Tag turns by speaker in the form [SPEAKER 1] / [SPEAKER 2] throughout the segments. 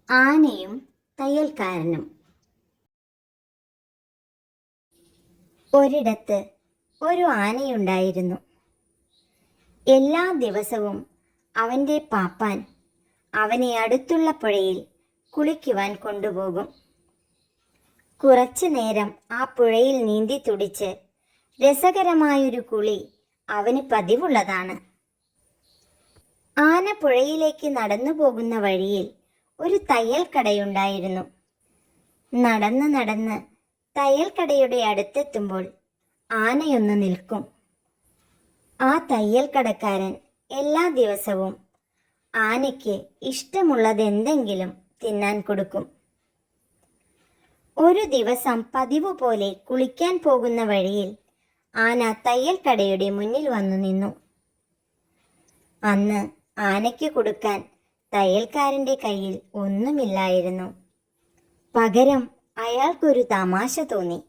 [SPEAKER 1] ആനയും തയ്യൽക്കാരനും. ഒരിടത്ത് ഒരു ആനയുണ്ടായിരുന്നു. എല്ലാ ദിവസവും അവൻ്റെ പാപ്പാൻ അവനെ അടുത്തുള്ള പുഴയിൽ കുളിക്കുവാൻ കൊണ്ടുപോകും. കുറച്ചു നേരം ആ പുഴയിൽ നീന്തി തുടിച്ച് രസകരമായൊരു കുളി അവന് പതിവുള്ളതാണ്. ആന പുഴയിലേക്ക് നടന്നു പോകുന്ന വഴിയിൽ ഒരു തയ്യൽ കടയുണ്ടായിരുന്നു. നടന്ന് നടന്ന് തയ്യൽ കടയുടെ അടുത്തെത്തുമ്പോൾ ആനയൊന്ന് നിൽക്കും. ആ തയ്യൽ കടക്കാരൻ എല്ലാ ദിവസവും ആനയ്ക്ക് ഇഷ്ടമുള്ളതെന്തെങ്കിലും തിന്നാൻ കൊടുക്കും. ഒരു ദിവസം പതിവ് പോലെ കുളിക്കാൻ പോകുന്ന വഴിയിൽ ആന തയ്യൽ കടയുടെ മുന്നിൽ വന്നു നിന്നു. അന്ന് ആനയ്ക്ക് കൊടുക്കാൻ തയ്യൽക്കാരൻ്റെ കയ്യിൽ ഒന്നുമില്ലായിരുന്നു. പകരം അയാൾക്കൊരു തമാശ തോന്നി.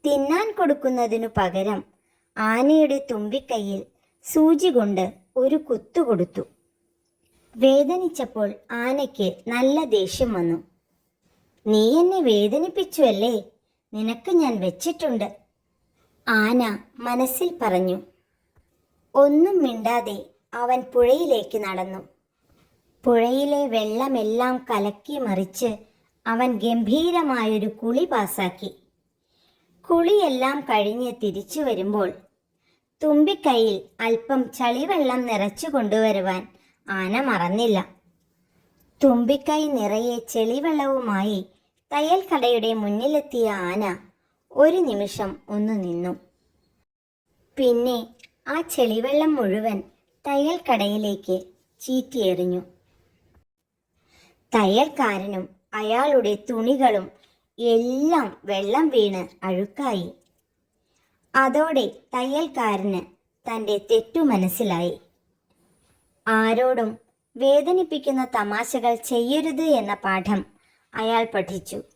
[SPEAKER 1] തിന്നാൻ കൊടുക്കുന്നതിനു പകരം ആനയുടെ തുമ്പിക്കൈയിൽ സൂചി കൊണ്ട് ഒരു കുത്തു കൊടുത്തു. വേദനിച്ചപ്പോൾ ആനയ്ക്ക് നല്ല ദേഷ്യം വന്നു. "നീ എന്നെ വേദനിപ്പിച്ചു അല്ലേ? നിനക്ക് ഞാൻ വെച്ചിട്ടുണ്ട്," ആന മനസ്സിൽ പറഞ്ഞു. ഒന്നും മിണ്ടാതെ അവൻ പുഴയിലേക്ക് നടന്നു. പുഴയിലെ വെള്ളമെല്ലാം കലക്കി മറിച്ച് അവൻ ഗംഭീരമായൊരു കുളി പാസാക്കി. കുളിയെല്ലാം കഴിഞ്ഞ് തിരിച്ചു വരുമ്പോൾ തുമ്പിക്കൈയിൽ അല്പം ചളിവെള്ളം നിറച്ചു കൊണ്ടുവരുവാൻ ആന മറന്നില്ല. തുമ്പിക്കൈ നിറയെ ചെളിവെള്ളവുമായി തയ്യൽ കടയുടെ മുന്നിലെത്തിയ ആന ഒരു നിമിഷം ഒന്ന് നിന്നു. പിന്നെ ആ ചെളിവെള്ളം മുഴുവൻ തയ്യൽ കടയിലേക്ക് ചീറ്റിയെറിഞ്ഞു. തയ്യൽക്കാരനും അയാളുടെ തുണികളും എല്ലാം വെള്ളം വീണ് അഴുക്കായി. അതോടെ തയ്യൽക്കാരന് തൻ്റെ തെറ്റു മനസ്സിലായി. ആരോടും വേദനിപ്പിക്കുന്ന തമാശകൾ ചെയ്യരുത് എന്ന പാഠം അയാൾ പഠിച്ചു.